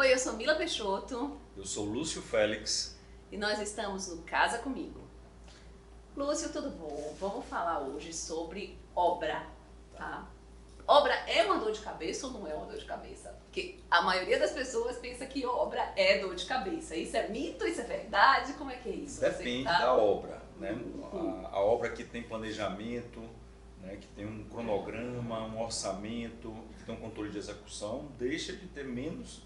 Oi, eu sou Mila Peixoto Eu sou Lúcio Félix. e nós estamos no Casa Comigo. Lúcio, tudo bom? Vamos falar hoje sobre obra, tá? Obra é uma dor de cabeça ou não é uma dor de cabeça? Porque a maioria das pessoas pensa que obra é dor de cabeça. Isso é mito? Isso é verdade? Como é que é isso? Depende da obra, né? A obra que tem planejamento, né? Que tem um cronograma, um orçamento, que tem um controle de execução, deixa de ter menos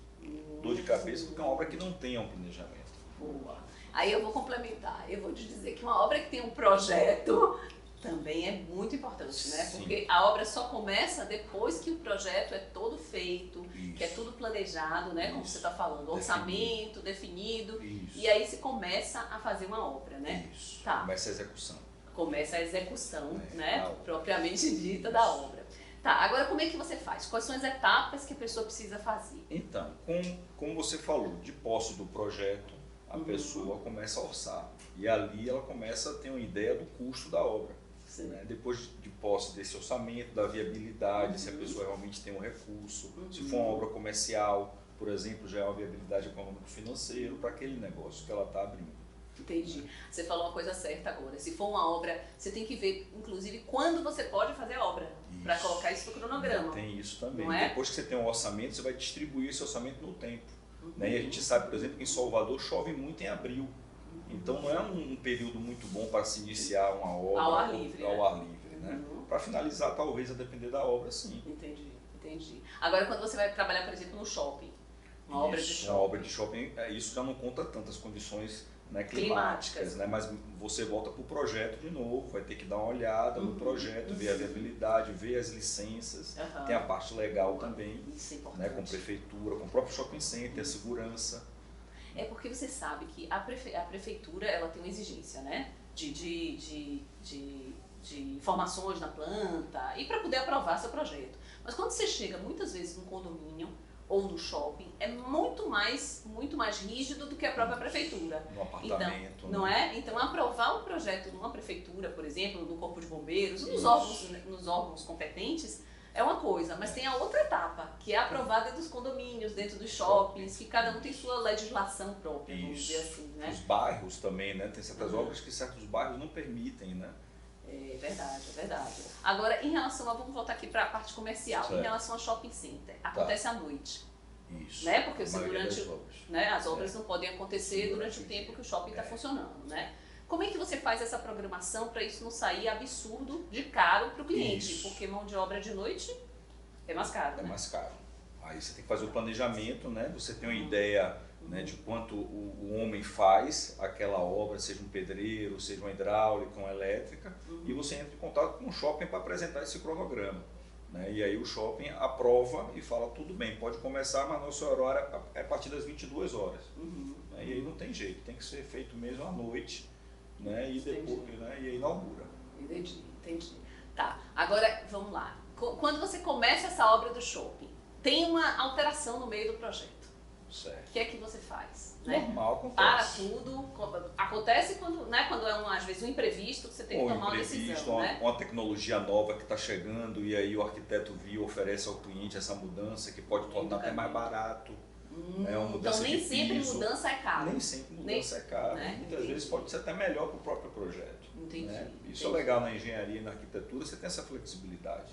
dor de cabeça do que uma obra que não tenha um planejamento. Boa. Aí eu vou complementar. Eu vou te dizer que uma obra que tem um projeto também é muito importante, né? Sim. Porque a obra só começa depois que o projeto é todo feito, Isso. que é tudo planejado, né? Como Isso. você está falando, orçamento definido. Isso. E aí se começa a fazer uma obra, né? Isso. Tá. Começa a execução. Começa a execução, Da né? obra. Propriamente dita da obra. Tá, agora como é que você faz? Quais são as etapas que a pessoa precisa fazer? Então, como você falou, de posse do projeto, a pessoa começa a orçar. E ali ela começa a ter uma ideia do custo da obra. Sim. Né? Depois de posse desse orçamento, da viabilidade, se a pessoa realmente tem um recurso, se for uma obra comercial, por exemplo, já é uma viabilidade econômico-financeira para aquele negócio que ela está abrindo. Entendi. Você falou uma coisa certa agora. Se for uma obra, você tem que ver, inclusive, quando você pode fazer a obra, para Isso. colocar isso no cronograma. Tem isso também. Não é? Depois que você tem um orçamento, você vai distribuir esse orçamento no tempo. Né? E a gente sabe, por exemplo, que em Salvador chove muito em abril. Então não é um período muito bom para se iniciar uma obra Ao ar livre, ao né? ar livre, né? Para finalizar, talvez, a depender da obra, sim. Entendi, entendi. Agora, quando você vai trabalhar, por exemplo, no shopping, uma obra de Isso, shopping. uma obra de shopping, isso já não conta tantas condições, né, Climáticas. climáticas, né? Mas você volta para o projeto de novo, vai ter que dar uma olhada no projeto, ver a viabilidade, ver as licenças, Aham. tem a parte legal também, Isso é importante. né, com prefeitura, com o próprio shopping center, a segurança. É porque você sabe que a prefeitura ela tem uma exigência, né? De informações na planta e para poder aprovar seu projeto. Mas quando você chega muitas vezes num condomínio ou no shopping, é muito mais rígido do que a própria prefeitura. No apartamento, Então, não né? é? Então, aprovar um projeto numa prefeitura, por exemplo, no Corpo de Bombeiros, Isso. nos órgãos competentes, é uma coisa, mas tem a outra etapa, que é aprovar dentro dos condomínios, dentro dos shoppings, que cada um tem sua legislação própria, vamos dizer assim, né? Os bairros também, né? Tem certas obras que certos bairros não permitem, né? É verdade, é verdade. Agora, em relação a, vamos voltar aqui para a parte comercial, Certo. em relação ao shopping center, acontece à noite, Isso. né? Porque A se maioria durante, das obras. né, as obras não podem acontecer durante o Durante o tempo dia. que o shopping está funcionando, né? Como é que você faz essa programação para isso não sair absurdo de caro para o cliente? Isso. Porque mão de obra de noite é mais caro, É né? mais caro. Aí você tem que fazer o planejamento, né? Você tem uma ideia, né, de quanto o homem faz aquela obra, seja um pedreiro, seja uma hidráulica, uma elétrica, e você entra em contato com o shopping para apresentar esse cronograma. Né? E aí o shopping aprova e fala, tudo bem, pode começar, mas nosso horário é a partir das 22 horas. Né? E aí não tem jeito, tem que ser feito mesmo à noite, né? E depois, né? E aí inaugura. Entendi, entendi. Tá, agora vamos lá. Quando você começa essa obra do shopping, tem uma alteração no meio do projeto. Certo. O que é que você faz? Né? Normal, acontece. Para tudo. Acontece quando, né, quando é às vezes um imprevisto, que você tem que Ou tomar uma imprevisto, decisão. uma, Né? uma tecnologia nova que está chegando e aí o arquiteto viu, oferece ao cliente essa mudança que pode tornar até mais barato. É uma mudança Então nem de sempre piso. mudança é caro. Nem sempre mudança é cara. né? Muitas Entendi. vezes pode ser até melhor para o próprio projeto. Entendi, Né? Isso entendi. é legal na engenharia e na arquitetura, você tem essa flexibilidade,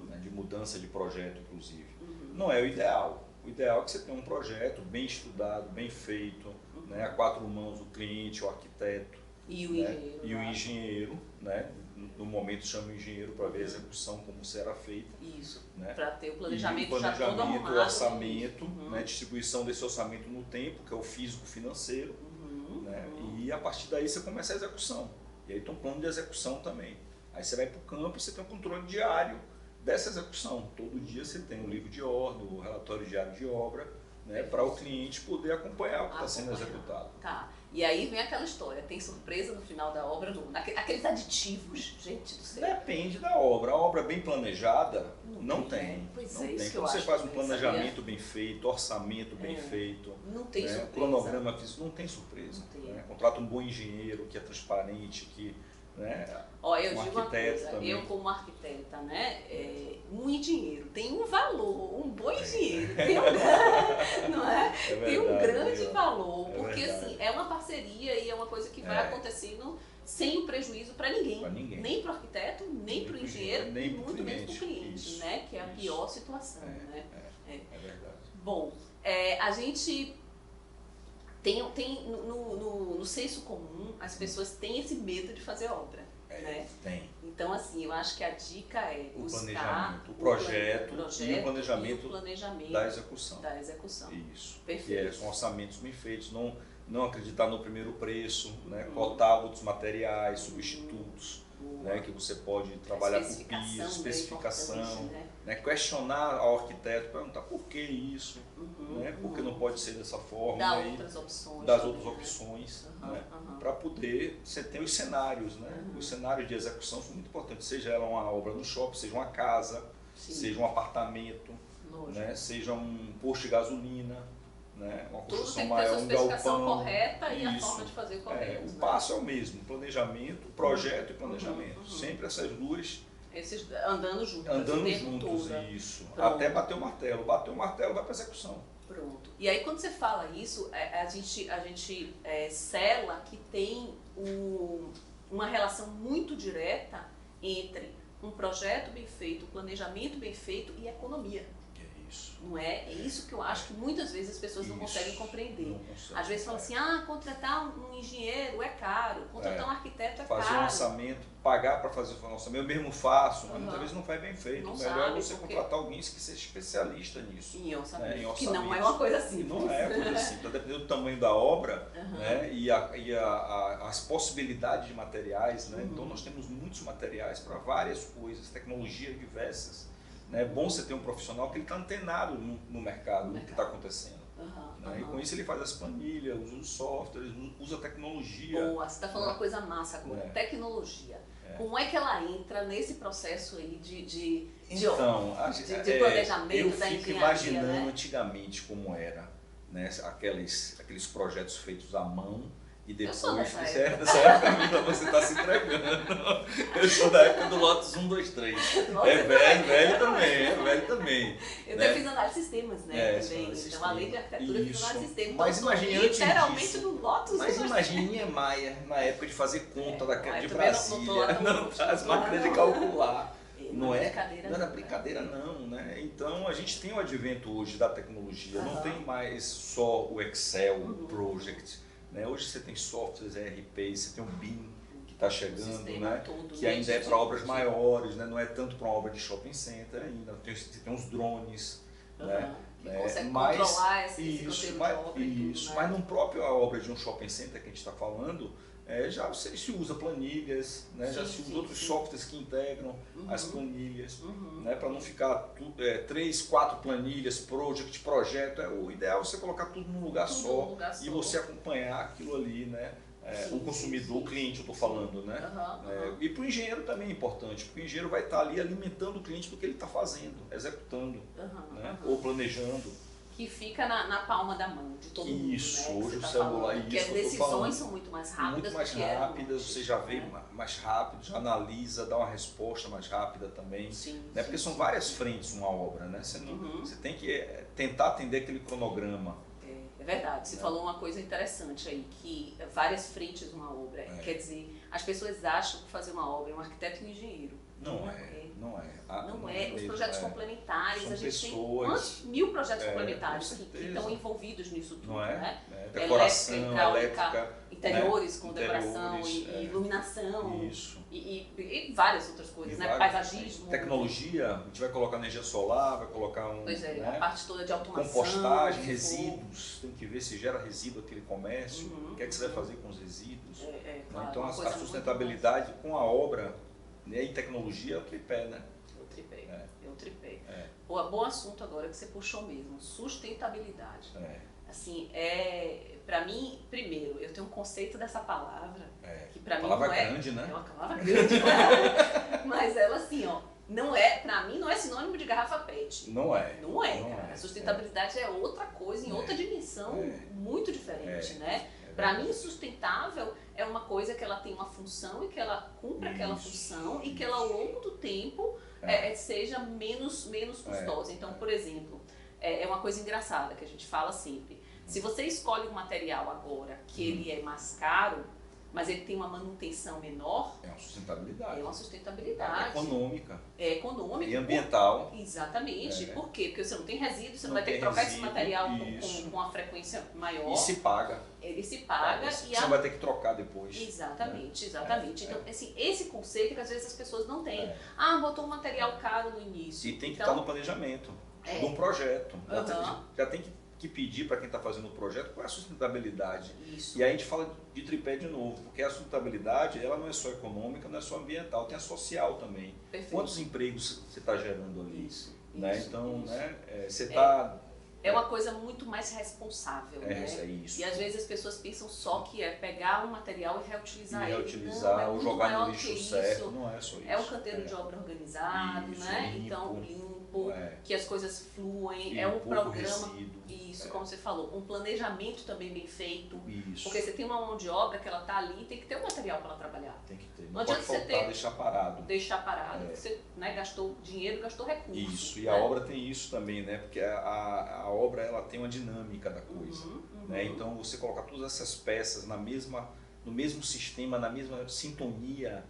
né, de mudança de projeto, inclusive. Não é o ideal. O ideal é que você tenha um projeto bem estudado, bem feito, né, a quatro mãos, o cliente, o arquiteto, E o né, engenheiro. e o né? engenheiro, né, no momento chama o engenheiro para ver a execução, como será feita. Isso. Né? Para ter o E planejamento, o já todo planejamento, arrumado. o orçamento, né, distribuição desse orçamento no tempo, que é o físico-financeiro, né, e a partir daí você começa a execução. E aí tem um plano de execução também. Aí você vai para o campo e você tem um controle diário dessa execução. Todo dia você tem um livro de ordem, o relatório diário de obra, né, para o cliente poder acompanhar o que está sendo executado. Tá. E aí vem aquela história, tem surpresa no final da obra, aqueles aditivos, gente do céu. Depende da obra. A obra bem planejada não tem, tem. né? Pois Não é, tem. isso que eu Quando você acho faz um que eu planejamento bem feito, orçamento bem feito, Não tem né, surpresa. cronograma físico, não tem surpresa. Não tem. Né? Contrata um bom engenheiro que é transparente, que, né, Ó, eu um digo uma arquiteto coisa, também. eu como arquiteta, né, um engenheiro tem um valor, um bom o engenheiro tem não é? verdade, Tem um grande valor, é porque verdade. assim, é uma parceria e é uma coisa que vai acontecendo sem prejuízo para ninguém. Nem para o arquiteto, nem para o engenheiro, nem e pro muito menos para o cliente. cliente, Isso, né? Que é a isso. pior situação, né? É verdade. Bom, a gente tem no senso comum, as pessoas têm esse medo de fazer obra, né? Tem. Então, assim, eu acho que a dica é O buscar planejamento, o projeto e o planejamento da execução. Isso. Perfeito. Que são orçamentos bem feitos, não acreditar no primeiro preço, né? Cotar outros materiais, substitutos, né? Que você pode trabalhar com piso, especificação, né? Questionar ao arquiteto, perguntar por que isso, né? Por que não pode ser dessa forma, das né? outras opções, das outras opções, né? Para poder você ter os cenários, né? Os cenários de execução são muito importantes, seja ela uma obra no shopping, seja uma casa, seja um apartamento, né? Seja um posto de gasolina, né? Uma construção maior, um galpão, correta e a forma de fazer correta. O passo é o mesmo, planejamento, projeto e planejamento. Sempre essas duas esses andando juntos, isso. Até bater o martelo. Bateu o martelo, vai para a execução. Pronto. E aí quando você fala isso, a gente sela que tem uma relação muito direta entre um projeto bem feito, um planejamento bem feito e economia. Isso. Não é? É isso que eu acho que muitas vezes as pessoas não conseguem compreender. Às vezes falam assim, contratar um engenheiro é caro, contratar um arquiteto é fazer caro. Um orçamento, pagar para fazer o orçamento, eu mesmo faço, mas muitas vezes não faz bem feito. O melhor é você contratar alguém que seja especialista nisso. Em orçamento, né? Em orçamento. Que não é uma coisa simples. Não é uma coisa simples, dependendo do tamanho da obra, né? E as possibilidades de materiais, né? Então nós temos muitos materiais para várias coisas, tecnologias diversas. É bom você ter um profissional que ele está antenado no mercado, no que está acontecendo. Né? E com isso ele faz as planilhas, usa os softwares, usa a tecnologia. Boa, você está falando uma coisa massa agora, tecnologia. Como é que ela entra nesse processo aí de planejamento eu da engenharia? Eu fico imaginando antigamente como era, né? Aqueles projetos feitos à mão. E depois, nessa época Mila, você está se entregando. Eu sou da época do Lotus 1, 2, 3. Nossa, velho também. Eu fiz análise de sistemas, né? Também. Então, além de arquitetura, eu fiz análise de sistemas. Mas imagine antes literalmente no Lotus 1, 2, 3. Mas imagine Niemeyer, na época de fazer conta de Brasília, não as máquinas de calcular. Não era brincadeira não, né? Então a gente tem o advento hoje da tecnologia, não tem mais só o Excel, o Project. Né? Hoje você tem softwares, ERP, você tem o BIM que está chegando, né? Que ainda é para obras maiores, né? Não é tanto para uma obra de shopping center ainda. Você tem os drones, né? Consegue controlar esse mas no próprio obra de um shopping center que a gente está falando, já se usa planilhas, né? Já se usa outros softwares que integram as planilhas, né? Para não ficar 3, 4 planilhas, projeto. O ideal é você colocar tudo num lugar só e você acompanhar aquilo ali, né? O consumidor, o cliente, eu estou falando, né? E para o engenheiro também é importante, porque o engenheiro vai estar ali alimentando o cliente do que ele está fazendo, executando, né? Ou planejando. Que fica na palma da mão de todo mundo. Isso, né? Hoje o celular, porque as decisões são muito mais rápidas. Muito mais rápidas, você já vê mais rápido, já analisa, dá uma resposta mais rápida também. Né? Porque são várias frentes uma obra, né? Você tem que tentar atender aquele cronograma. É verdade, você falou uma coisa interessante aí, que várias frentes uma obra. Quer dizer, as pessoas acham que fazer uma obra é um arquiteto e um engenheiro. Não é. Os projetos complementares, são a gente pessoas, tem 1000 projetos complementares que estão envolvidos nisso tudo, né? Decoração, elétrica, interiores com decoração e iluminação. E várias outras coisas, né? Paisagismo. Tecnologia, a gente vai colocar energia solar, vai colocar a parte toda de automação. Compostagem, resíduos, tem que ver se gera resíduo aquele comércio, o que é que você vai fazer com os resíduos. Claro, então a sustentabilidade com a obra, né, e tecnologia é o tripé, né? É o tripé. Bom assunto agora que você puxou mesmo, sustentabilidade. Assim, para mim, primeiro, eu tenho um conceito dessa palavra, que para mim não é... grande, né? É uma palavra grande, mas ela assim, para mim não é sinônimo de garrafa PET. Não é, cara. A sustentabilidade é outra coisa, em outra dimensão, muito diferente, né? Para mim, sustentável é uma coisa que ela tem uma função e que ela cumpre aquela função e que ela, ao longo do tempo, seja menos custosa. Então, por exemplo, é uma coisa engraçada que a gente fala sempre. Se você escolhe um material agora que ele é mais caro, mas ele tem uma manutenção menor, É uma sustentabilidade. é uma sustentabilidade. Econômica. É econômica. E ambiental. Exatamente. Por quê? Porque você não tem resíduo, você não Não vai ter que tem trocar esse resíduo, material isso. com uma frequência maior. E se paga. Ele se paga Você e vai ter que trocar depois. Exatamente, exatamente. Então, assim, esse conceito que às vezes as pessoas não têm. É. Ah, botou um material caro no início. E tem que então, estar no planejamento de um projeto. Já tem que pedir para quem está fazendo o projeto qual é a sustentabilidade. Isso. E aí a gente fala de tripé de novo, porque a sustentabilidade ela não é só econômica, não é só ambiental, tem a social também. Perfeito. Quantos empregos você está gerando ali? Isso, Né? isso, então, isso. né, você está... É uma coisa muito mais responsável, né? É isso. E às vezes as pessoas pensam só que é pegar um material e reutilizar ele. Reutilizar, Não, é ou muito jogar maior no do que lixo isso. certo, não é só isso. É um canteiro de obra organizado, Isso, né? limpo. Então, limpo, que as coisas fluem, E é um pouco programa. resíduo. Isso, como você falou, um planejamento também bem feito. Isso. Porque você tem uma mão de obra que ela está ali e tem que ter um material para ela trabalhar. Tem que ter. Não Não adianta pode você faltar, deixar parado. Deixar parado, você, né, gastou dinheiro, gastou recurso. Isso, e né? a obra tem isso também, né? Porque a obra ela tem uma dinâmica da coisa. Né? Então você colocar todas essas peças no mesmo sistema, na mesma sintonia,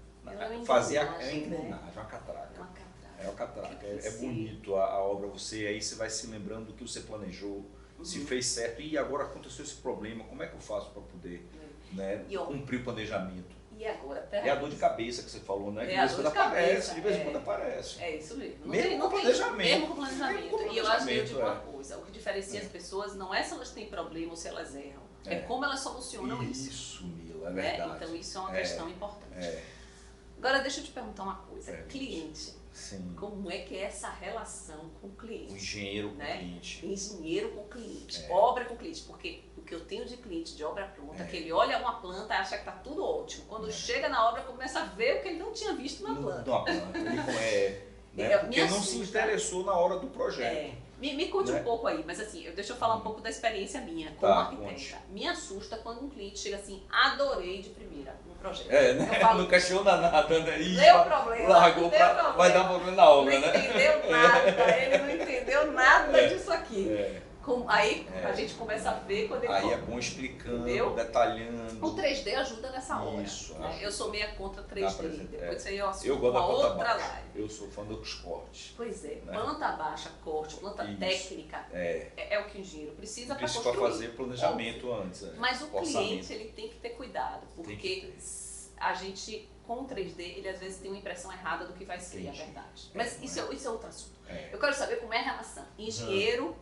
fazer engrenagem, é uma engrenagem, né? uma catraca. Uma catraca. É uma catraca. É bonito a obra, aí você vai se lembrando do que você planejou, se fez certo, e agora aconteceu esse problema, como é que eu faço para poder né, cumprir o planejamento? E agora? É a dor de cabeça que você falou, né? É a dor de cabeça. De vez em quando aparece. É isso mesmo. Mesmo com planejamento. Mesmo com planejamento. E eu acho que eu digo é. uma coisa, o que diferencia as pessoas não é se elas têm problema ou se elas erram, é como elas solucionam isso. Isso, Mila, é né? verdade. Então isso é uma questão importante. É. Agora deixa eu te perguntar uma coisa, cliente. Sim. Como é que é essa relação com o cliente? O engenheiro com o né? cliente. Engenheiro com o cliente, obra com o cliente, porque o que eu tenho de cliente de obra pronta, que ele olha uma planta e acha que está tudo ótimo. Quando chega na obra, começa a ver o que ele não tinha visto na planta. Né? Porque não se interessou na hora do projeto. Me conte um pouco aí, mas assim, deixa eu falar um pouco da experiência minha como arquiteta. Conte. Me assusta quando um cliente chega assim, adorei de primeira um projeto. Né? Eu falo, não questiona nada, né? Deu problema. Largou vai dar problema na obra, não né? Entendeu nada, ele não entendeu nada disso aqui. Aí a gente começa a ver quando ele Aí é bom explicando, detalhando. O 3D ajuda nessa hora. Isso. Né? Eu sou meia contra 3D. Depois isso aí eu assumo eu gosto da planta outra baixa. live. Eu sou fã dos cortes. Pois é, planta baixa, corte, planta técnica é o que o engenheiro precisa para construir. Precisa fazer planejamento antes. Mas o cliente ele tem que ter cuidado, porque a gente com o 3D ele às vezes tem uma impressão errada do que vai ser a verdade. Mas isso é outro assunto. Eu quero saber como é a relação engenheiro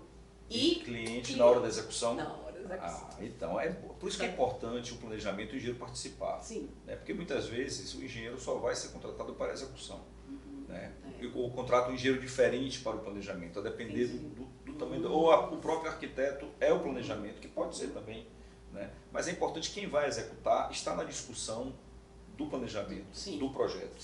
e cliente na hora da execução? Na hora da execução. Então, por isso que é importante o planejamento e o engenheiro participar. Sim. Né? Porque muitas vezes o engenheiro só vai ser contratado para a execução. Né? Ou contrata um engenheiro diferente para o planejamento, a depender do tamanho. Ou o próprio arquiteto é o planejamento, que pode ser também. Né? Mas é importante quem vai executar estar na discussão do planejamento, do projeto.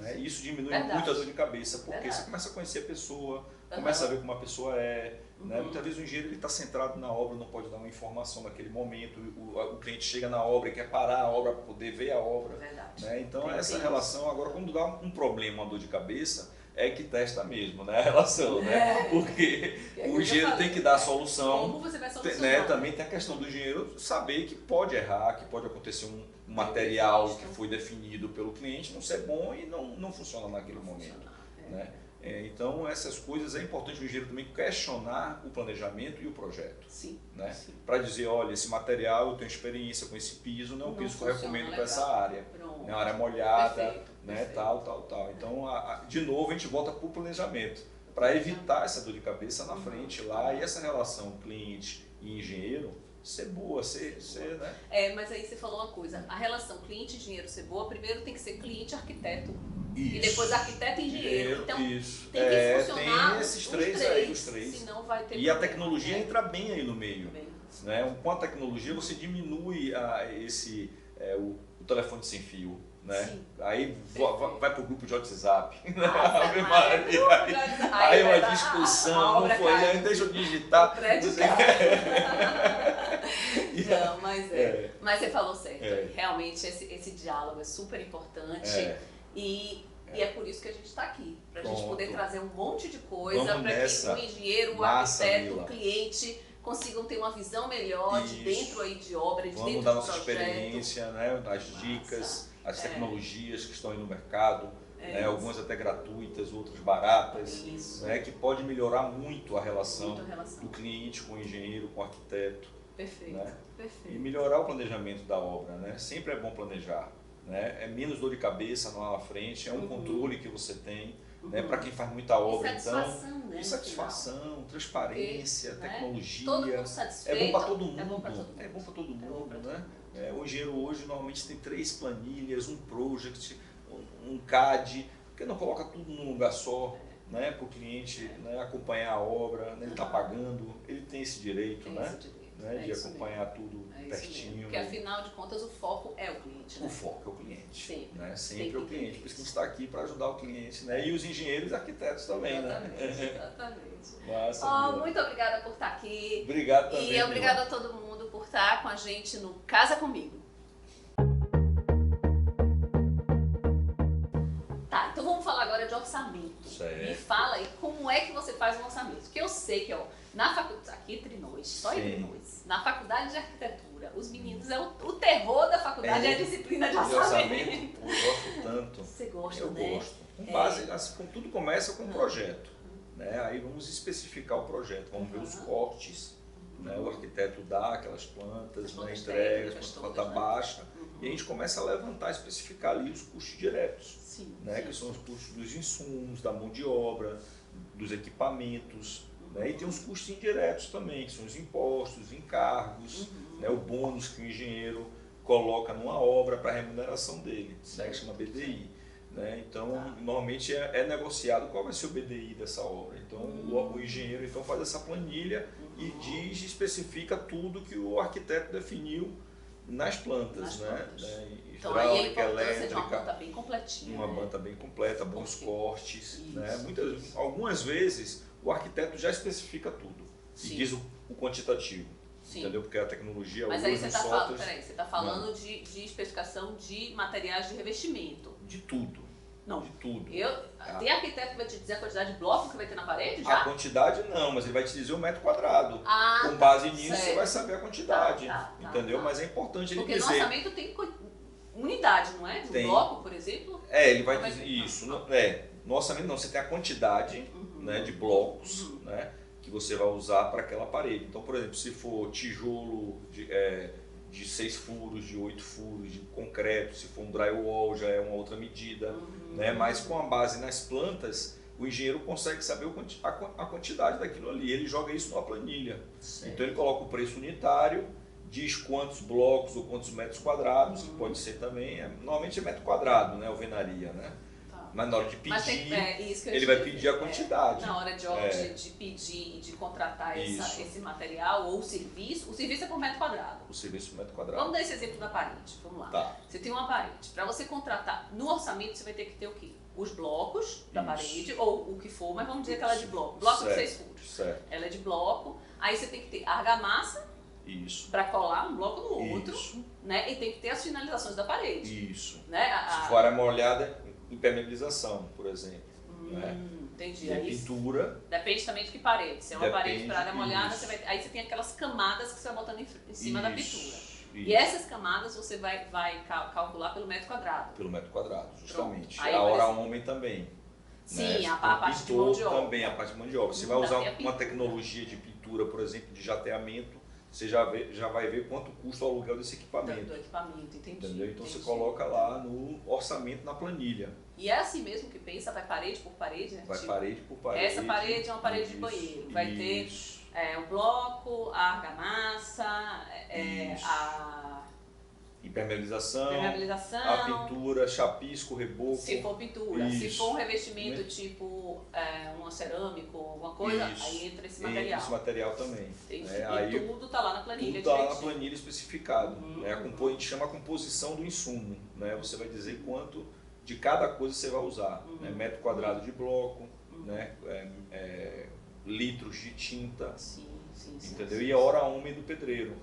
Né? Isso diminui muito a dor de cabeça, porque você começa a conhecer a pessoa, começa a ver como a pessoa é. Né? Muitas vezes o engenheiro está centrado na obra, não pode dar uma informação naquele momento, o cliente chega na obra e quer parar a obra para poder ver a obra. Né? Então essa relação, agora quando dá um problema, uma dor de cabeça, é que testa mesmo, né? A relação, né? Porque o engenheiro tem que dar a solução. Como você vai solucionar? Né? Também tem a questão do engenheiro saber que pode errar, que pode acontecer um material que foi definido pelo cliente não ser bom e não funciona naquele momento. Né? Então, essas coisas é importante o engenheiro também questionar o planejamento e o projeto. Né? Para dizer, olha, esse material eu tenho experiência com esse piso, não é um piso que eu recomendo para essa área. É uma área molhada, né? Tal. Então, de novo, a gente volta para o planejamento, para evitar essa dor de cabeça na frente lá, e essa relação cliente e engenheiro ser boa, né? Mas aí você falou uma coisa, a relação cliente-engenheiro ser boa, primeiro tem que ser cliente-arquiteto. Isso. E depois arquiteto e engenheiro. Então tem que funcionar tem esses três, os três. Senão vai ter e a tecnologia entra bem aí no meio. Né? Com a tecnologia você diminui o telefone sem fio. Né? Aí vai para o grupo de WhatsApp. Aí uma discussão, não foi, aí deixa eu digitar. Não, mas você falou certo. Realmente esse diálogo é super importante. E E é por isso que a gente está aqui, para a gente poder Pronto. trazer um monte de coisa Vamos para que nessa. o engenheiro, o Massa, arquiteto, Mila. o cliente consigam ter uma visão melhor de Isso. dentro aí de obra, de Vamos dentro dar do nossa projeto. experiência, né, as dicas, as tecnologias que estão aí no mercado, né, algumas até gratuitas, outras baratas, Isso. né, que pode melhorar muito a relação Muito a relação. do cliente com o engenheiro, com o arquiteto. Perfeito, Né? E perfeito. melhorar o planejamento da obra, né? Sempre é bom planejar, né? É menos dor de cabeça lá na frente, é um controle que você tem, né? Para quem faz muita obra, E satisfação, né, e satisfação, transparência, Porque, né, tecnologia. todo mundo satisfeito. É bom para todo mundo. É bom para todo mundo. É bom para todo É bom mundo, pra todo né? O engenheiro hoje normalmente tem 3 planilhas, um project, um CAD, porque não coloca tudo num lugar só, né? Para o cliente, né, acompanhar a obra, né? Ele está pagando, ele tem esse direito, Tem né? esse direito. Né, É de isso acompanhar mesmo. tudo É isso pertinho. mesmo. Porque afinal de contas o foco é o cliente, né? O foco é o cliente. Sempre. Né? Tem Sempre que é o cliente. entender Por isso que a gente isso. está aqui para ajudar o cliente, né? E os engenheiros e arquitetos também, Exatamente, né? exatamente. Massa, Oh, Mila. muito obrigada por estar aqui. Obrigado também. E Mila. obrigada a todo mundo por estar com a gente no Casa Comigo. Tá, então vamos falar agora de orçamento. Certo. Me fala aí como é que você faz um orçamento. Porque eu sei que, ó, na faculdade, aqui entre nós, só entre Sim. nós, na faculdade de arquitetura, os meninos, o terror da faculdade é a disciplina de De orçamento. eu gosto tanto. Você gosta, Eu né? gosto. Com base, assim, tudo começa com um projeto. Né? Aí vamos especificar o projeto, vamos ver os cortes. Né? O arquiteto dá aquelas plantas, As plantas entrega, técnicas as planta todas, né? baixa, e a gente começa a levantar, especificar ali os custos diretos. Sim, Né, sim. que são os custos dos insumos, da mão de obra, dos equipamentos, né, e tem os custos indiretos também, que são os impostos, encargos, né, o bônus que o engenheiro coloca numa obra para a remuneração dele, né, que chama BDI. Né, então, normalmente é negociado qual vai ser o BDI dessa obra. Então, o engenheiro então, faz essa planilha e especifica tudo que o arquiteto definiu nas plantas, né? Então aí a Hidráulica, importância de uma elétrica, planta bem completinha. uma né? planta bem completa, bons cortes. Isso. Né? Algumas vezes o arquiteto já especifica tudo Sim. e diz o quantitativo, Sim. entendeu? Porque a tecnologia Mas hoje aí você nos está falando, softwares, peraí, você tá falando de especificação de materiais de revestimento. de tudo, Não. de tudo. Tem arquiteto que vai te dizer a quantidade de bloco que vai ter na parede A já? quantidade não, mas ele vai te dizer o metro quadrado. Ah, Com base nisso certo. você vai saber a quantidade, Tá, entendeu? tá. Mas é importante ele Porque no dizer. orçamento tem unidade, não é? De um Tem. bloco, por exemplo. Ele vai Não vai dizer ter. isso. No orçamento não, você tem a quantidade né, de blocos né, que você vai usar para aquela parede. Então, por exemplo, se for tijolo de 6 furos, de 8 furos, de concreto, se for um drywall já é uma outra medida. Né, mas com a base nas plantas, o engenheiro consegue saber a quantidade daquilo ali. Ele joga isso numa planilha. Certo. Então ele coloca o preço unitário, diz quantos blocos ou quantos metros quadrados, que pode ser também, normalmente é metro quadrado, né, alvenaria, né? Tá. Mas na hora de Mas tem, pedir, isso que eu ele ia vai dizer. pedir a quantidade. Na hora de pedir e de contratar Isso. esse material ou o serviço é por metro quadrado. O serviço metro quadrado. Vamos dar esse exemplo da parede, vamos lá. Tá. Você tem uma parede, para você contratar no orçamento você vai ter que ter o quê? Os blocos da Isso. parede, ou o que for, mas vamos dizer que ela é de bloco. Bloco de Certo. 6 furos. Certo. Ela é de bloco, aí você tem que ter argamassa Isso. para colar um bloco no outro, Isso. né? E tem que ter as finalizações da parede. Isso. Né? Se for arame molhada, impermeabilização, por exemplo. Né? Entendi. E a Aí pintura, depende também de que parede. Se é uma Depende, parede para área molhada, isso. aí você tem aquelas camadas que você vai botando em cima da pintura. isso. E essas camadas você vai calcular pelo metro quadrado. Pelo metro quadrado, justamente. Aí, a por hora exemplo, homem também. Sim, né? a O parte de mão de obra. também, a parte de mão de obra. Você vai Ainda usar tem a uma pintura. tecnologia de pintura, por exemplo, de jateamento, você já vai ver quanto custa o aluguel desse equipamento. Do equipamento, entendi. Entendeu? Então entendi. você coloca lá no orçamento, na planilha. E é assim mesmo que pensa, vai parede por parede, né? Vai Tipo, parede por parede. essa parede é uma parede de Isso, banheiro. Vai ter isso. o bloco, a argamassa, Isso. a Impermeabilização, permeabilização. a pintura, chapisco, reboco. Se for pintura, se Isso. for um revestimento Né? tipo uma cerâmica ou alguma coisa, Isso. aí entra esse Entra material. esse material também. Entendi. Né? E Aí tudo tá lá na planilha tudo está na direitinho. planilha especificado. Né? A gente chama a composição do insumo. Né? Você vai dizer quanto de cada coisa você vai usar. Né? Metro quadrado de bloco, né? Litros de tinta, Sim, sim, sim. entendeu? sim. E a hora homem do pedreiro.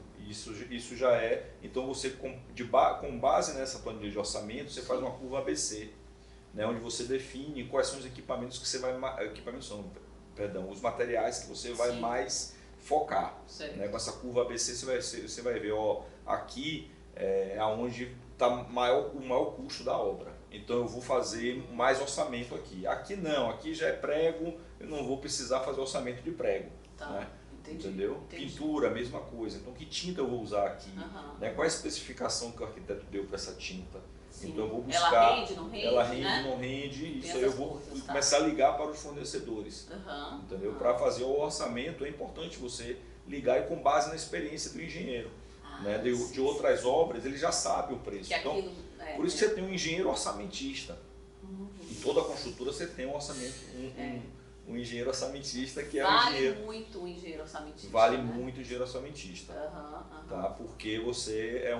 Isso já é. Então você, com base nessa planilha de orçamento, você faz uma curva ABC. né, onde você define quais são os equipamentos que você vai, os materiais que você vai Sim. mais focar. Certo. Né? Com essa curva ABC você vai ver, ó, aqui é onde está o maior custo da obra. Então eu vou fazer mais orçamento aqui. Aqui não, aqui já é prego, eu não vou precisar fazer orçamento de prego. Tá. Né? Entendi. Entendeu? Entendi. Pintura, mesma coisa. Então que tinta eu vou usar aqui? Né? Qual é a especificação que o arquiteto deu para essa tinta? Sim. Então eu vou buscar. Ela rende, não rende? Ela rende, né? não rende. Isso Tem aí eu essas vou coisas, tá. começar a ligar para os fornecedores. Entendeu? Uhum. Para fazer o orçamento é importante você ligar e com base na experiência do engenheiro. Né? De outras obras, ele já sabe o preço. Então, por isso você tem um engenheiro orçamentista. Em toda a construtora você tem um orçamento, um engenheiro orçamentista que é o engenheiro. Vale muito o engenheiro orçamentista. Vale né? muito o engenheiro orçamentista. Tá? Porque você é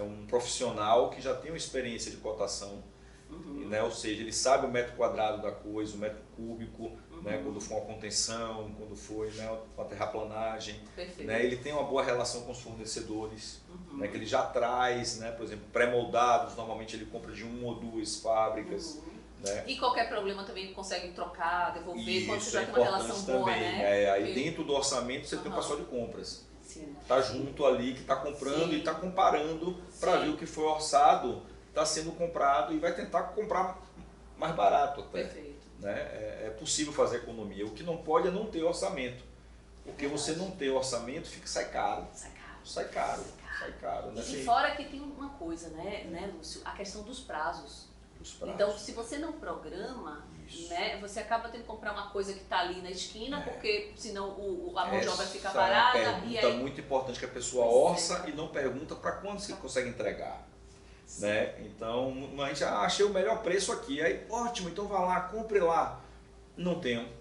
um profissional que já tem uma experiência de cotação. Né? Ou seja, ele sabe o metro quadrado da coisa, o metro cúbico, né? Quando for uma contenção, quando for, né, uma terraplanagem. Né? Ele tem uma boa relação com os fornecedores, né? Que ele já traz, né? Por exemplo, pré-moldados, normalmente ele compra de 1 ou 2 fábricas. Né? E qualquer problema também consegue trocar, devolver, isso, quando você já é tem uma relação boa, também. né? Aí dentro do orçamento você tem o pessoal de compras. Sim. Tá junto ali, que está comprando Sim. e está comparando para ver o que foi orçado, está sendo comprado e vai tentar comprar mais barato até. Perfeito. Né? É possível fazer economia. O que não pode é não ter orçamento. Porque você não ter orçamento, sai caro. Sai caro. Né? E fora que tem uma coisa, né, Lúcio? A questão dos prazos. Então, se você não programa, né, você acaba tendo que comprar uma coisa que está ali na esquina, porque senão a mão de obra fica parada. É uma pergunta muito importante que a pessoa orça e não pergunta para quando você consegue entregar. Né? Então, a gente achei o melhor preço aqui. Aí, ótimo, então vá lá, compre lá. Não tenho.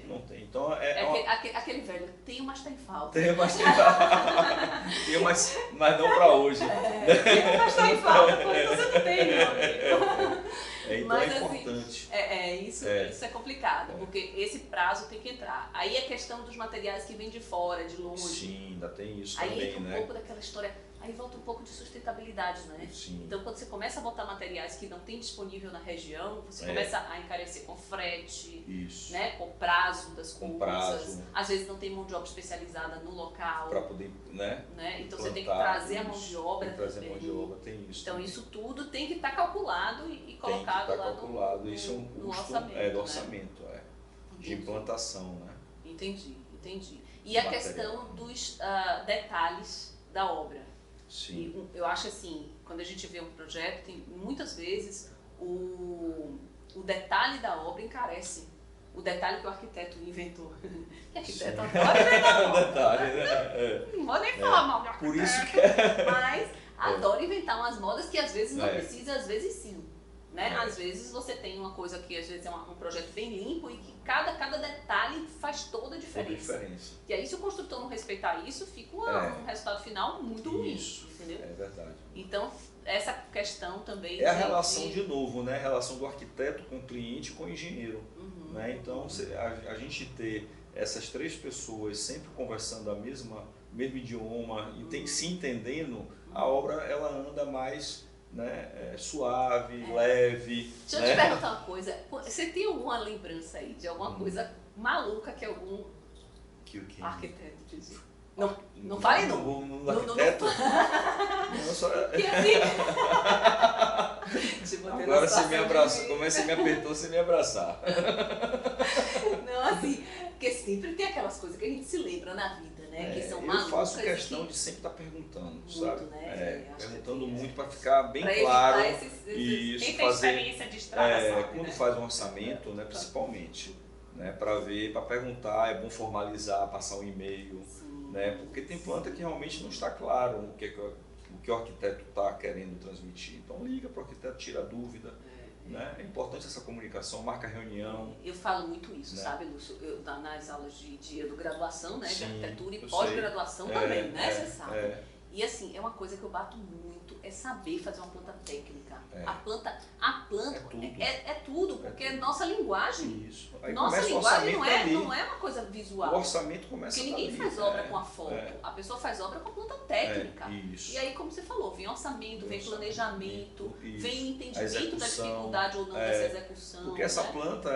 Não tem. Então, aquele velho, tenho, mas tem falta. Tenho, mas tem falta. Tenho, mas não para hoje. Tenho, mas tem falta, porque você não tem, meu amigo. Então mas, é importante. Assim, isso é complicado, porque esse prazo tem que entrar. Aí a questão dos materiais que vêm de fora, de longe. Sim, ainda tem isso aí também, entra um pouco daquela história, aí volta um pouco de sustentabilidade, né? Sim. Então quando você começa a botar materiais que não tem disponível na região, você começa a encarecer com frete, né? Com prazo das coisas. Às vezes não tem mão de obra especializada no local. Para poder, né? Então você tem que trazer a mão de obra também. Trazer a mão de obra, tem isso. Então também. isso tudo tem que estar calculado e colocado lá Isso é um custo do orçamento, de implantação, né? Entendi. E a questão dos detalhes da obra. Sim. Eu acho assim, quando a gente vê um projeto, tem muitas vezes o detalhe da obra encarece. O detalhe que o arquiteto inventou. E arquiteto adora inventar detalhe, né? Não vou nem falar mal de arquiteto. Por isso que mas adora inventar umas modas que às vezes não precisa, às vezes sim. Né? Às vezes você tem uma coisa que às vezes é um projeto bem limpo e que cada detalhe faz toda a diferença. E aí se o construtor não respeitar isso, fica um resultado final muito ruim. Entendeu? É verdade. Então essa questão também... É a relação de novo, né? A relação do arquiteto com o cliente e com o engenheiro. Né? Então a gente ter essas 3 pessoas sempre conversando o mesmo idioma e se entendendo, a obra ela anda mais... Né? Suave, leve. Deixa eu te perguntar uma coisa. Você tem alguma lembrança aí de alguma coisa maluca que algum arquiteto disse? Não fale não. No arquiteto? Não, só... Agora você me abraçou. Como você me apertou, você me abraçar. Não, assim, porque sempre tem aquelas coisas que a gente se lembra na vida. Né, que são malucas. Eu faço questão de sempre estar perguntando, muito, sabe? Né? Perguntando muito para ficar bem pra claro. Quem tem experiência de estrada sabe, quando faz um orçamento, né, principalmente, né, para perguntar, é bom formalizar, passar um e-mail, né, porque tem planta que realmente não está claro o que o arquiteto está querendo transmitir. Então liga para o arquiteto, tira a dúvida. Né? É importante essa comunicação, marca reunião. Eu falo muito isso, sabe, Lúcio? Nas aulas de graduação, né, de arquitetura e pós-graduação também, né? Você sabe. E assim, é uma coisa que eu bato muito muito é saber fazer uma planta técnica. É. A planta É tudo. tudo, porque é nossa linguagem. Isso. Aí Nossa começa o linguagem orçamento não é uma coisa visual. O orçamento começa Porque ninguém dali. faz obra com a foto, a pessoa faz obra com a planta técnica. Isso. E aí, como você falou, vem orçamento, vem planejamento, isso. vem entendimento da dificuldade ou não É. dessa execução. Porque essa né? planta,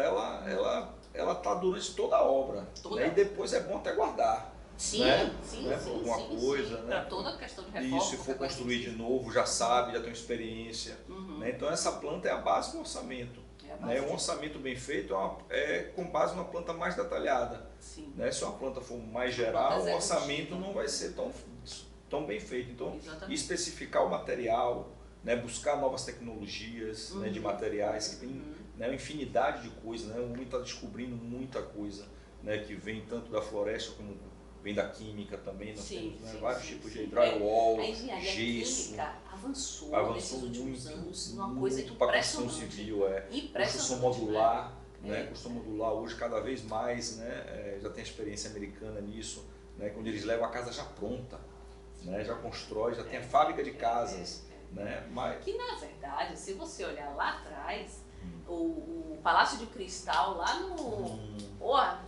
ela tá durante toda a obra. Toda. Né? E depois é bom até guardar. Sim, né? sim, Né? sim, Alguma sim, coisa, sim. né? Para toda a questão de reforma. Isso, se for construir de novo, já sabe, já tem experiência. Uhum. Né? Então essa planta é a base do orçamento. É a base Né? Um orçamento bem feito é com base numa planta mais detalhada. Sim. Né? Se uma planta for mais geral, o executiva. orçamento não vai ser tão bem feito. Então, Exatamente. especificar o material, né? Buscar novas tecnologias, né? De materiais, que tem né? Uma infinidade de coisas. Né? O homem está descobrindo muita coisa, né? Que vem tanto da floresta como vem da química também. Nós temos né? Vários tipos de drywall, A engenharia gesso. química avançou nesses últimos anos numa coisa para construção impressionante. civil, construção modular, né? Construção modular hoje cada vez mais, né? Já tem experiência americana nisso, né? Quando eles levam a casa já pronta, né? Já constrói, já tem a fábrica de casas, né? Mas que na verdade, se você olhar lá atrás, o Palácio de Cristal lá no... Porra,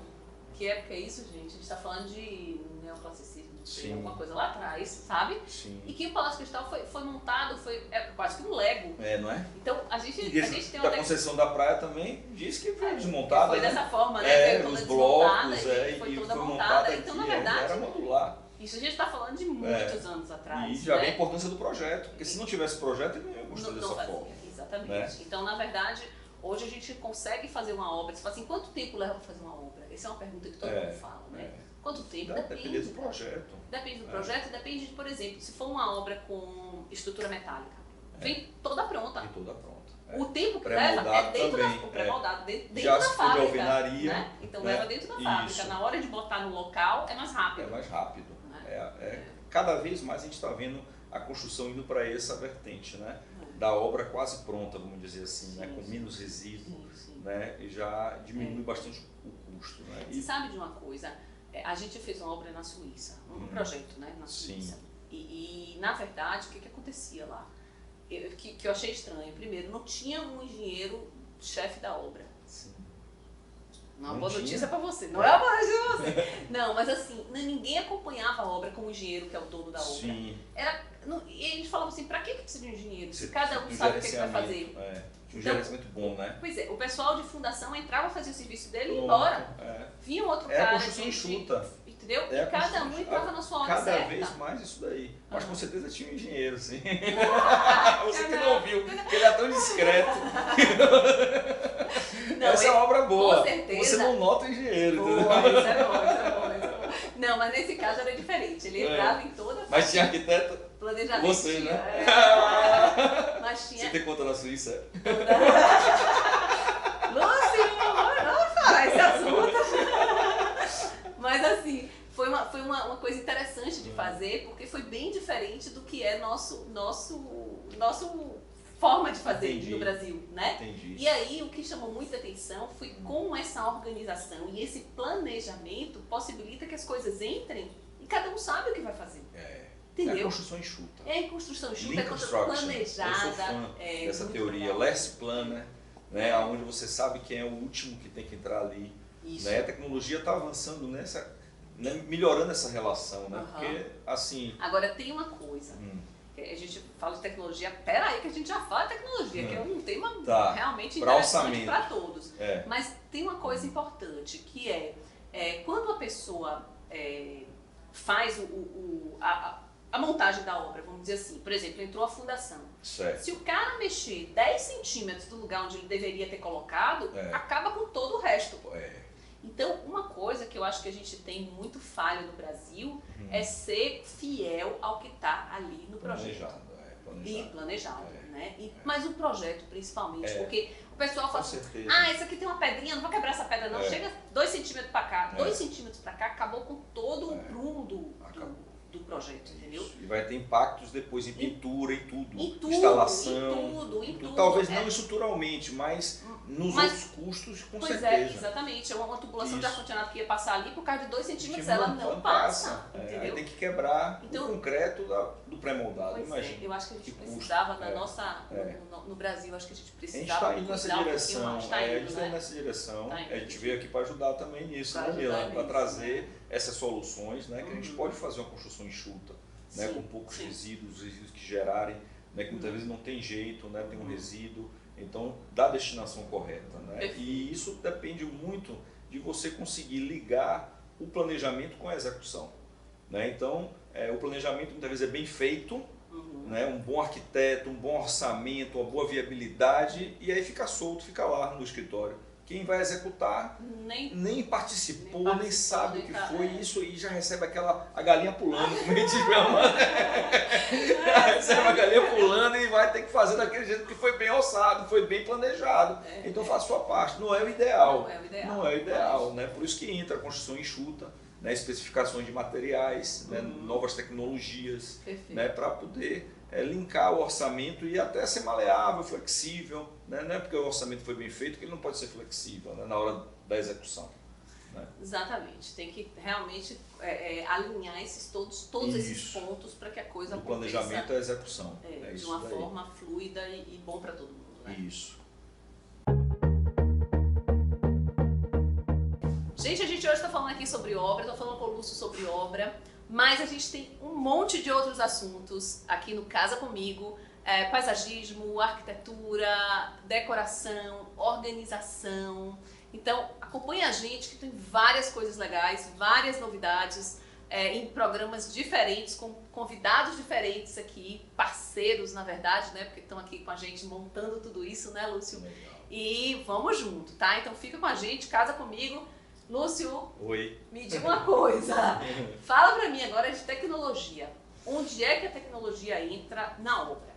que época é isso, gente? A gente está falando de neoclassicismo, alguma coisa lá atrás, sabe? Sim. E que o Palácio de Cristal foi montado, é quase que um Lego. Não é? Então, a gente tem uma... A Conceição da Praia também diz que foi desmontada. Foi dessa forma, né? Veio toda os desmontada blocos, e foi toda montada. Então, na verdade, era modular. Isso a gente está falando de muitos anos atrás. E já né? vem a importância do projeto, porque se não tivesse projeto, ele não ia construir dessa forma. Exatamente. Né? Então, na verdade, hoje a gente consegue fazer uma obra. Você fala assim, quanto tempo leva para fazer uma obra? Essa é uma pergunta que todo mundo fala, né? Quanto tempo? Depende do projeto. Depende do projeto e depende, por exemplo, se for uma obra com estrutura metálica, vem toda pronta. Vem toda pronta. O tempo que leva é dentro também, da pré-moldado, dentro já da se for de fábrica. alvenaria, Né? Então leva dentro da fábrica. Isso. Na hora de botar no local é mais rápido. É mais rápido. Né? Cada vez mais a gente está vendo a construção indo para essa vertente, né? Da obra quase pronta, vamos dizer assim, né? Com menos resíduo, né? E já diminui bastante o custo. Né? Você sabe de uma coisa? A gente fez uma obra na Suíça, um projeto, né? Na Suíça. E na verdade, o que acontecia lá? Que eu achei estranho. Primeiro, não tinha um engenheiro chefe da obra. Sim. Uma boa notícia para você. Não é uma boa notícia para você. Não, mas assim, ninguém acompanhava a obra como o engenheiro que é o dono da obra. Sim. E eles falavam assim, para que precisa de um engenheiro? Se cada um sabe o que vai fazer. Um gerenciamento bom, né? Pois é, o pessoal de fundação entrava, fazia o serviço dele e ia embora. Vinha um outro cara. A construção enxuta. Entendeu? E cada um entrava na sua hora certa. Cada vez mais isso daí. Mas com certeza tinha um engenheiro, sim. Você que não viu, porque ele é tão discreto. Não, essa é uma obra boa. Com certeza. Você não nota o engenheiro. Boa, isso é bom, isso é bom, isso é bom. Não, mas nesse caso era diferente. Ele entrava em toda a Mas tinha arquiteto? Planejamento. Você, né? Mas tinha... Você tem conta na Suíça? Lúcio, não fala esse assunto. Mas assim, foi uma coisa interessante de fazer, porque foi bem diferente do que é nosso forma de fazer no Brasil, né? Entendi. E aí o que chamou muita atenção foi como essa organização e esse planejamento possibilita que as coisas entrem e cada um sabe o que vai fazer. Entendeu? É a construção enxuta. É a construção enxuta, Lean é construction. planejada. Eu sou fã dessa teoria. legal. Less planner, né? Onde você sabe quem é o último que tem que entrar ali. Isso. Né? A tecnologia está avançando nessa, né? Melhorando essa relação, né? Porque assim. Agora tem uma coisa. A gente fala de tecnologia, peraí que a gente já fala de tecnologia, que é um tema realmente interessante para todos. Mas tem uma coisa importante, que quando a pessoa faz a montagem da obra, vamos dizer assim, por exemplo, entrou a fundação. Certo. Se o cara mexer 10 centímetros do lugar onde ele deveria ter colocado, acaba com todo o resto. Então, uma coisa que eu acho que a gente tem muito falho no Brasil é ser fiel ao que está ali no projeto. Planejado. Né? Mas o projeto, principalmente, porque o pessoal fala assim, isso aqui tem uma pedrinha, não vou quebrar essa pedra não, chega 2 centímetros para cá, 2 centímetros para cá, acabou com todo o prumo do projeto, entendeu? Isso. E vai ter impactos depois em pintura, em tudo. Em tudo, instalação. em tudo. Talvez não estruturalmente, mas nos outros custos, com pois certeza. É, exatamente. É uma tubulação de Isso. ar-condicionado que ia passar ali, por causa de 2 centímetros, Tipo, ela não passa. Entendeu? Aí tem que quebrar Então, o concreto do pré-moldado, imagina. Eu acho que a gente Que precisava, custo. na nossa, no Brasil, acho que a gente A gente precisava está indo nessa cuidar um direção, pouquinho mais. Tá a indo, gente está indo nessa direção, Tá indo. a gente veio aqui para ajudar também nisso, Pra né, ajudar Mila? Para nisso, trazer essas soluções, né, que a gente Uhum. pode fazer uma construção enxuta, né, Sim, com poucos sim. resíduos que gerarem, né, que muitas Uhum. vezes não tem jeito, né, tem um resíduo, então dá a destinação correta. Né? Perfeito. E isso depende muito de você conseguir ligar o planejamento com a execução. Né? Então, o planejamento muitas vezes é bem feito, Uhum. né? Um bom arquiteto, um bom orçamento, uma boa viabilidade, e aí fica solto, fica lá no escritório. Quem vai executar nem participou, nem sabe o que foi, isso aí já recebe a galinha pulando, como a gente chama. Recebe a galinha pulando e vai ter que fazer daquele jeito que foi bem orçado, foi bem planejado. Então faça a sua parte. Não é o ideal. Não é o ideal, né? Por isso que entra a construção enxuta, né? Especificações de materiais, né? Novas tecnologias, né? Para poder linkar o orçamento e até ser maleável, flexível, né? Não é porque o orçamento foi bem feito que ele não pode ser flexível, né? Na hora da execução. Né? Exatamente, tem que realmente alinhar todos esses pontos para que a coisa do aconteça planejamento à execução. de uma forma fluida e bom para todo mundo. Né? Isso. Gente, a gente hoje está falando aqui sobre obra, estou falando com o Lúcio sobre obra, mas a gente tem um monte de outros assuntos aqui no Casa Comigo, paisagismo, arquitetura, decoração, organização. Então acompanhe a gente que tem várias coisas legais, várias novidades em programas diferentes, com convidados diferentes aqui, parceiros na verdade, né? Porque estão aqui com a gente montando tudo isso, né, Lúcio? Legal. E vamos junto, tá? Então fica com a gente, Casa Comigo. Lúcio, Oi. me diga uma coisa, fala pra mim agora de tecnologia. Onde é que a tecnologia entra na obra?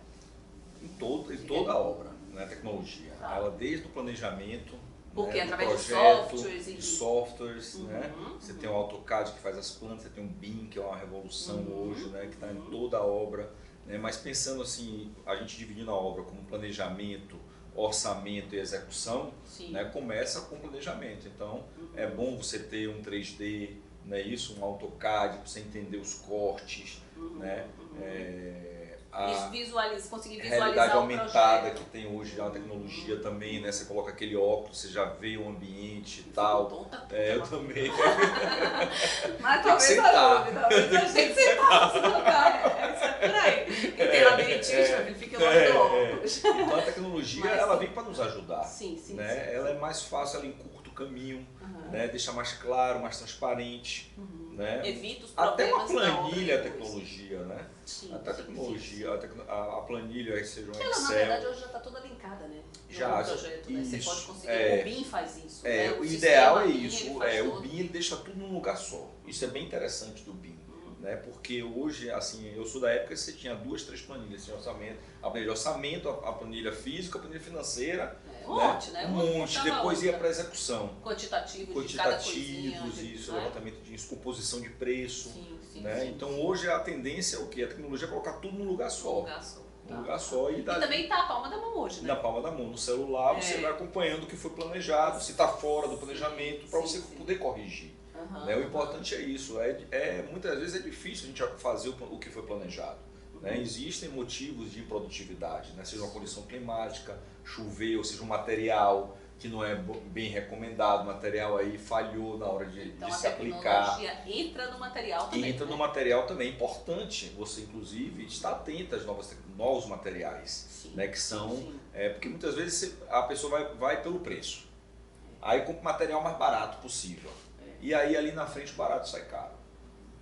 Em toda a obra, né? A tecnologia. Tá. Ela desde o planejamento, Porque né? através do projeto, de de softwares, né? Você tem o AutoCAD que faz as plantas, você tem o BIM, que é uma revolução hoje, né? Que está em toda a obra. Né? Mas pensando assim, a gente dividindo a obra como planejamento, orçamento e execução, né? Começa com planejamento. Então, é bom você ter um 3D, né? Isso, um AutoCAD, para você entender os cortes, né? Conseguir visualizar Realidade o aumentada projeto. que tem hoje, é uma tecnologia também, né? Você coloca aquele óculos, você já vê o ambiente e tal. Eu também. Mas talvez talvez a gente sentasse no lugar. Isso é por aí. Quem tem labirintite, fica longe do óculos. Então a tecnologia, ela vem para nos ajudar. Sim, né? Ela é mais fácil, ela encurta o caminho, né? Deixa mais claro, mais transparente. Né? Evita os problemas. Até uma planilha, a tecnologia, né? Sim, até a tecnologia, a planilha, seja um Excel. Ela, na verdade, hoje já está toda linkada, né? Já, no projeto, né? Você pode conseguir. O BIM faz isso. né? O ideal é BIM, isso. O BIM ele deixa tudo num lugar só. Isso é bem interessante do BIM. Né? Porque hoje, assim, eu sou da época que você tinha 2, 3 planilhas, tinha orçamento, a planilha de orçamento, a planilha física, a planilha financeira. Um monte, né? Um monte, depois ia para a execução. Quantitativos, de cada coisinha, isso, levantamento de isso, composição de preço. Sim, né? Então hoje a tendência é o quê? A tecnologia é colocar tudo num lugar só. Um lugar só. E também está a palma da mão hoje, né? Na palma da mão. No celular você vai acompanhando o que foi planejado, se está fora do planejamento, para você poder corrigir. Né? O importante é isso. Muitas vezes é difícil a gente fazer o que foi planejado. Né? Existem motivos de improdutividade, né? Seja uma condição climática, chover, ou seja um material que não é bem recomendado, o material aí falhou na hora de se aplicar. Então a tecnologia entra no material também. Entra no material também. É importante você, inclusive, estar atento aos novos materiais. Né? Que são... porque muitas vezes a pessoa vai pelo preço. Aí compra o material mais barato possível. E aí ali na frente o barato sai caro.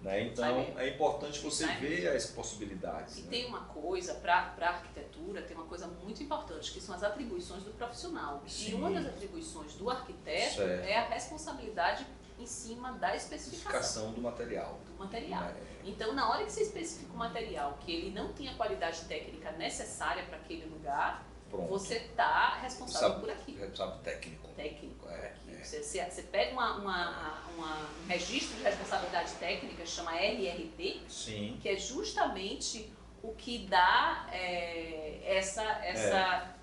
Né? Então é importante você ver as possibilidades. E né? tem uma coisa, para a arquitetura, tem uma coisa muito importante, que são as atribuições do profissional. Sim. E uma das atribuições do arquiteto é a responsabilidade em cima da especificação do material. Então, na hora que você especifica um material que ele não tem a qualidade técnica necessária para aquele lugar, você está responsável por aquilo. Responsável técnico. Por aquilo. Você pega um registro de responsabilidade técnica, chama RRT, Sim. que é justamente o que dá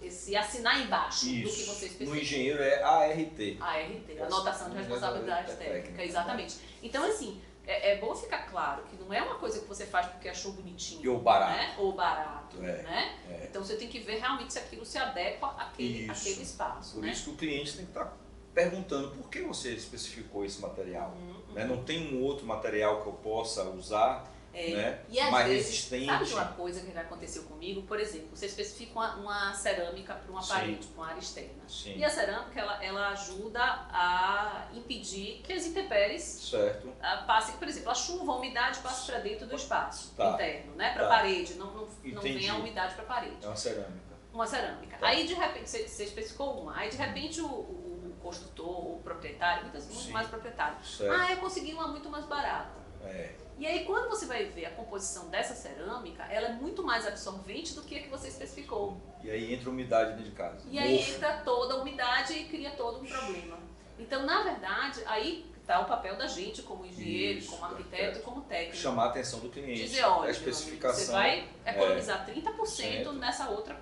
esse assinar embaixo do que você especifica. No engenheiro é ART. ART, Anotação de Responsabilidade Técnica, exatamente. Então, assim, é bom ficar claro que não é uma coisa que você faz porque achou bonitinho. Ou barato. Né? Ou barato, né? Então, você tem que ver realmente se aquilo se adequa àquele espaço. Por né? isso que o cliente tem que estar perguntando por que você especificou esse material. Né? Não tem um outro material que eu possa usar né? E às mais vezes, resistente. sabe uma coisa que já aconteceu comigo? Por exemplo, você especifica uma cerâmica para uma parede, para uma área externa. Sim. E a cerâmica, ela ajuda a impedir que as intempéries passem, por exemplo, a chuva, a umidade passe para dentro do espaço interno, né? Para a parede, não vem a umidade para a parede. É uma cerâmica. Uma cerâmica. Aí, de repente, você especificou uma, aí de repente o construtor, o proprietário, muitas vezes muito mais proprietário, eu consegui uma muito mais barata. E aí, quando você vai ver a composição dessa cerâmica, ela é muito mais absorvente do que a que você especificou. E aí entra umidade dentro de casa. E aí entra toda a umidade e cria todo um problema. Então, na verdade, aí está o papel da gente como engenheiro, como arquiteto e como técnico. Chamar a atenção do cliente. Dizer, olha, a especificação. Você vai economizar 30% nessa outra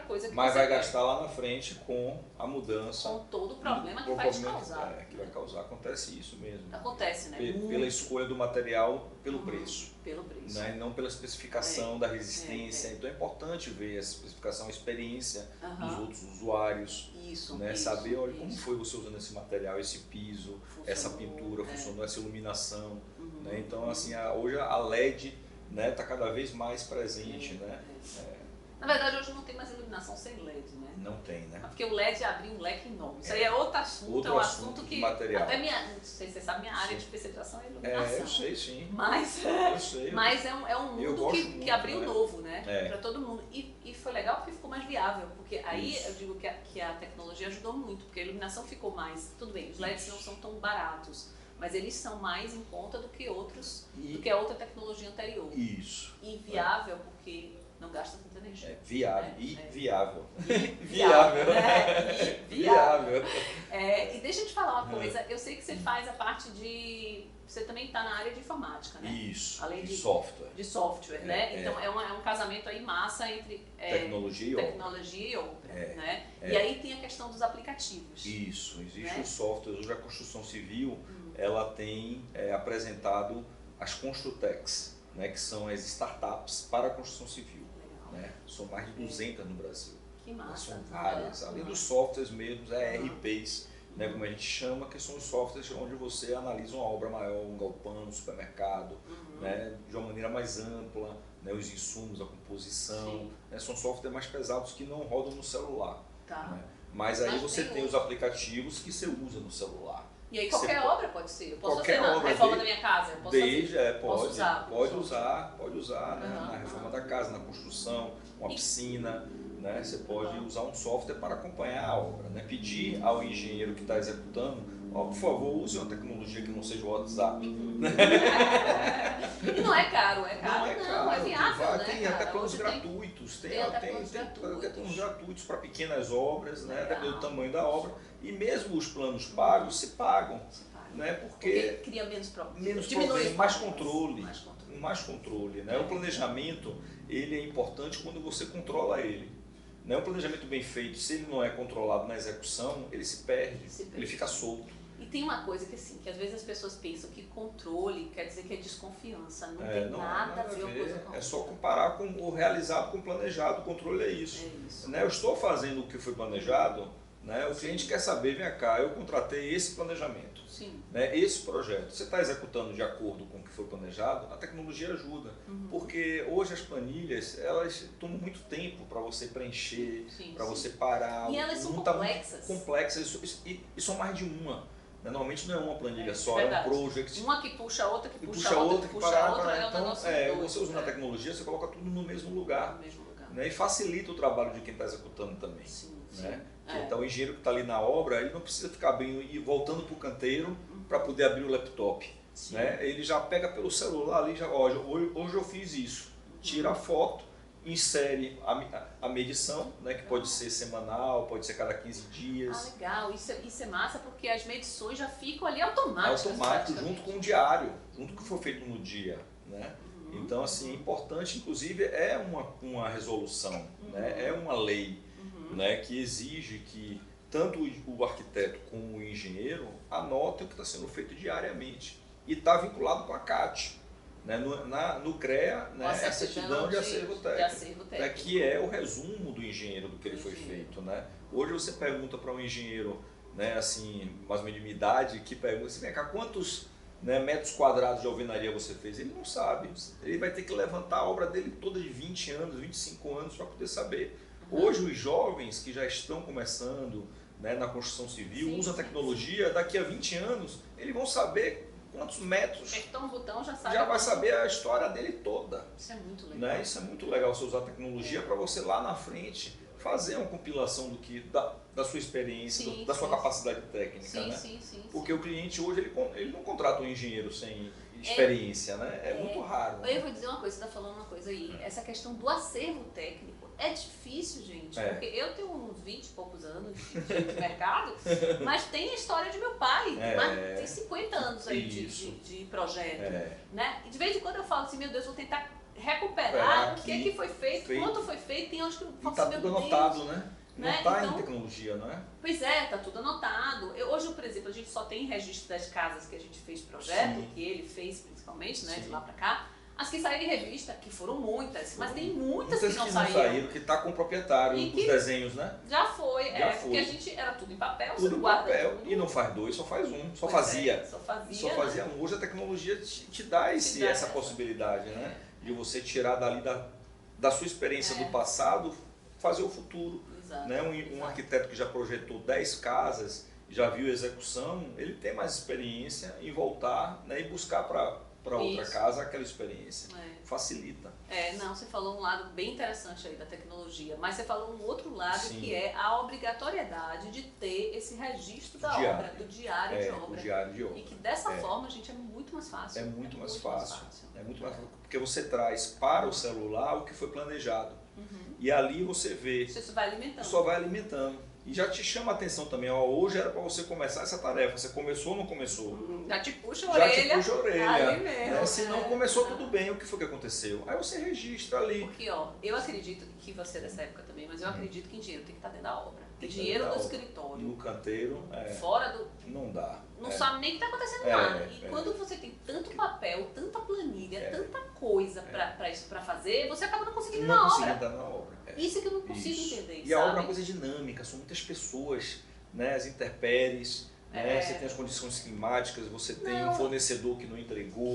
coisa que Mas você vai quer. gastar lá na frente com a mudança. Com todo o problema que vai te causar. Que vai causar. Acontece isso mesmo. Acontece, né? Pela escolha do material, pelo preço. Pelo preço. Né? Não pela especificação da resistência. Então é importante ver essa especificação, a experiência dos outros usuários. Né? Saber, olha, como foi você usando esse material, esse piso, essa pintura, funcionou essa iluminação. Né? Então, assim, hoje a LED está cada vez mais presente. Né? Na verdade, hoje não tem mais iluminação sem LED, né? Não tem, né? Porque o LED abriu um leque enorme. Isso aí é outro assunto, é um assunto que material. Até não sei se você sabe, minha área de especialização é iluminação. Eu sei, sim. Mas, é um mundo que abriu novo, né? Para todo mundo. E foi legal porque ficou mais viável. Porque aí eu digo que a tecnologia ajudou muito, porque a iluminação ficou mais... Tudo bem, os LEDs não são tão baratos, mas eles são mais em conta do que do que a outra tecnologia anterior. Isso. E viável porque não gasta tanta energia. Viável. Viável. Viável. E deixa eu te falar uma coisa, eu sei que você faz a parte de... Você também está na área de informática, né? Isso, além de software. De software, né? Então é um casamento aí massa entre tecnologia e obra. Né? E aí tem a questão dos aplicativos. Isso, existe os softwares. Hoje a construção civil ela tem apresentado as Construtecs, né? Que são as startups para a construção civil. Né? São mais de 200 no Brasil. Que massa. São várias, além dos softwares mesmos, ERPs, né, como a gente chama, que são os softwares onde você analisa uma obra maior, um galpão, um supermercado, né, de uma maneira mais ampla, né, os insumos, a composição, né, são softwares mais pesados que não rodam no celular. Né? Mas aí você tem os aplicativos que você usa no celular. E aí qualquer obra pode ser? Eu posso fazer na reforma da minha casa? Pode usar né, na reforma da casa, na construção, uma piscina. Né? Você pode usar um software para acompanhar a obra. Né? Pedir ao engenheiro que está executando, por favor, use uma tecnologia que não seja o WhatsApp. E não é caro, é viável. Tem até planos gratuitos. Tem planos gratuitos para pequenas obras, né? Dependendo do tamanho da obra. E mesmo os planos pagos se pagam. Né? Porque cria menos problema, mais controle. Né? O planejamento ele é importante quando você controla ele. Né? Um planejamento bem feito, se ele não é controlado na execução, ele se perde. Ele fica solto. E tem uma coisa que assim, que às vezes as pessoas pensam que controle quer dizer que é desconfiança. Não tem nada a ver uma coisa com a outra. É só comparar com o realizado com o planejado. O controle é isso. Né? Eu estou fazendo o que foi planejado, né? O cliente quer saber, vem cá, eu contratei esse planejamento, né? Esse projeto. Você está executando de acordo com o que foi planejado, a tecnologia ajuda. Porque hoje as planilhas, elas tomam muito tempo para você preencher, para você parar. E elas são complexas. E são mais de uma. Normalmente não é uma planilha só, é um project. Uma que puxa a outra, que puxa a outra, que puxa a outra. Então, você usa na tecnologia, você coloca tudo no mesmo lugar. Né? E facilita o trabalho de quem está executando também. Né? Então o engenheiro que está ali na obra, ele não precisa ficar abrindo e voltando para o canteiro para poder abrir o laptop. Né? Ele já pega pelo celular ali, hoje eu fiz isso. Tira a foto insere a medição, né, que pode ser semanal, pode ser cada 15 dias. Legal. Isso é massa porque as medições já ficam ali automáticas. Automático, junto com o diário, junto com o que foi feito no dia, né? Então, assim, é importante, inclusive, é uma resolução, né? É uma lei, né, que exige que tanto o arquiteto como o engenheiro anotem o que está sendo feito diariamente. E está vinculado com a CAT, né? No CREA, né, a certidão de acervo técnico, né, que é o resumo do engenheiro do que ele foi feito. Né? Hoje você pergunta para um engenheiro, né, assim, mais ou menos de minha idade, que pergunta assim, vem cá, quantos, né, metros quadrados de alvenaria você fez? Ele não sabe. Ele vai ter que levantar a obra dele toda de 20 anos, 25 anos para poder saber. Hoje os jovens que já estão começando, né, na construção civil, usam a tecnologia, daqui a 20 anos eles vão saber quantos metros. Apertou um botão, já sabe. Já vai saber a história dele toda. Isso é muito legal. Né? Isso é muito legal, você usar a tecnologia para você lá na frente fazer uma compilação da sua experiência, da sua capacidade técnica. Né? Porque o cliente hoje ele não contrata um engenheiro sem experiência, né? É muito raro. Eu vou dizer uma coisa, você está falando uma coisa aí, essa questão do acervo técnico é difícil, gente, porque eu tenho uns 20 e poucos anos de mercado, mas tem a história de meu pai, tem 50 anos aí de projeto, né? E de vez em quando eu falo assim, meu Deus, vou tentar recuperar o que foi feito, quanto foi feito, tem onde que eu falo assim, tudo anotado, né? Não está em tecnologia, não é? Pois é, está tudo anotado. Hoje, por exemplo, a gente só tem registro das casas que a gente fez projeto, que ele fez principalmente, né, de lá para cá. As que saíram em revista, que foram muitas, mas tem muitas que não saíram. Que está com o proprietário, os desenhos, né? Já foi, porque a gente era tudo em papel, tudo você guarda papel, tudo. E não faz dois, só faz um, só fazia um. Hoje a tecnologia te dá essa possibilidade, né? De você tirar dali da sua experiência do passado, fazer o futuro. Né? Um arquiteto que já projetou 10 casas, já viu a execução, ele tem mais experiência em voltar, né, e buscar para outra casa aquela experiência. Facilita. Não, você falou um lado bem interessante aí da tecnologia, mas você falou um outro lado que é a obrigatoriedade de ter esse registro da obra, do diário de obra. O diário de obra. E que dessa forma, gente, é muito mais fácil. É muito mais fácil. É muito mais fácil, porque você traz para o celular o que foi planejado. E ali você vê. Você só vai alimentando. Só vai alimentando. E já te chama a atenção também. Hoje era para você começar essa tarefa. Você começou ou não começou? Já te puxa a orelha. Já te puxa a orelha. Ali mesmo, né? Se não começou, tudo bem. O que foi que aconteceu? Aí você registra ali. Porque, eu acredito que você é dessa época também, mas eu acredito que engenheiro tem que estar dentro da obra. Dinheiro no escritório. No canteiro. Fora do. Não dá. Não sabe nem o que está acontecendo lá. E quando você tem tanto papel, tanta planilha, tanta coisa para fazer, você acaba não conseguindo ir na obra. Isso que eu não consigo entender. E a obra é uma coisa dinâmica, são muitas pessoas, né? As intempéries, né? Você tem as condições climáticas, você tem um fornecedor que não entregou.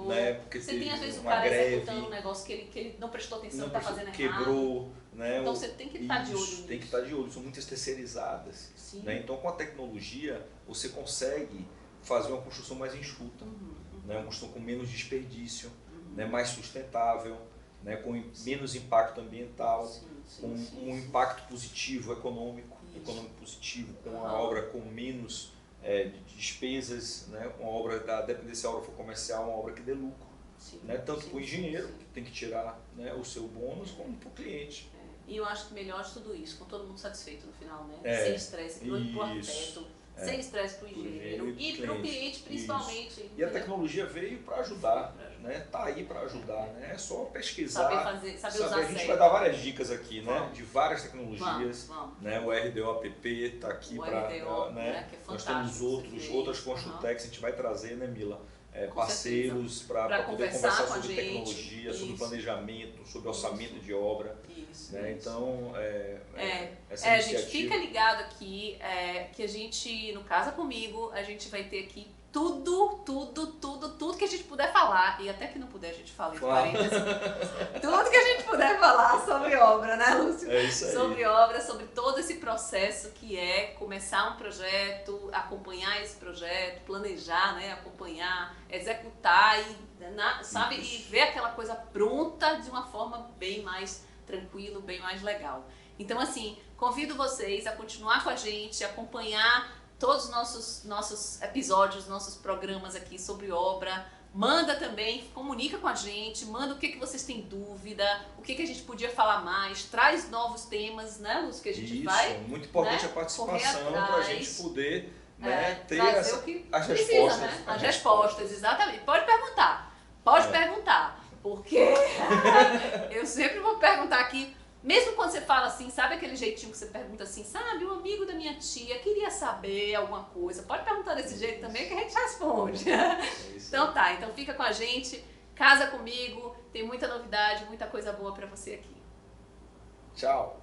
Né? Porque você tem às vezes o cara executando um negócio que ele não prestou atenção, está fazendo quebrou. Né? Então você tem que estar de olho nisso. Tem que estar de olho, são muitas terceirizadas. Né? Então com a tecnologia você consegue fazer uma construção mais enxuta, né? Uma construção com menos desperdício, né? Mais sustentável, né? Com menos impacto ambiental, com um impacto positivo econômico positivo, com uma obra com menos despesas, né? Uma obra, dependendo se a obra for comercial, uma obra que dê lucro. Né? Tanto para o engenheiro, que tem que tirar, né, o seu bônus, como para o cliente. E eu acho que melhor de tudo isso, com todo mundo satisfeito no final, né? Sem estresse para o arquiteto, sem estresse para o engenheiro e para o cliente principalmente. E a tecnologia veio para ajudar, né? Tá aí para ajudar, né? É só pesquisar, saber usar. A gente vai dar várias dicas aqui, né? De várias tecnologias, né? O RDO app está aqui para, né? Nós temos outras Construtex, a gente vai trazer, né, Mila? Parceiros para poder conversar sobre tecnologia, sobre planejamento, sobre orçamento de obra. Né? Então, essa iniciativa... gente, fica ligado aqui que a gente, no Casa Comigo, a gente vai ter aqui tudo que a gente puder falar, e até que não puder a gente fala entre parênteses, tudo que a gente puder falar sobre obra, né, Lúcio? É isso aí. Sobre obra, sobre todo esse processo que é começar um projeto, acompanhar esse projeto, planejar, né, acompanhar, executar e ver aquela coisa pronta de uma forma bem mais tranquila, bem mais legal. Então, assim, convido vocês a continuar com a gente, acompanhar todos os nossos episódios, nossos programas aqui sobre obra, Manda também, comunica com a gente, manda o que vocês têm dúvida, o que a gente podia falar mais, traz novos temas, né, Lúcio, que a gente vai. Isso, muito importante, né, a participação para a gente poder, né, ter as respostas. Né? As respostas, exatamente. Pode perguntar, perguntar, porque eu sempre vou perguntar aqui, mesmo quando você fala assim, sabe aquele jeitinho que você pergunta assim, sabe, um amigo da minha tia queria saber alguma coisa, pode perguntar desse jeito também que a gente responde. Então tá, então fica com a gente, casa comigo, tem muita novidade, muita coisa boa pra você aqui. Tchau!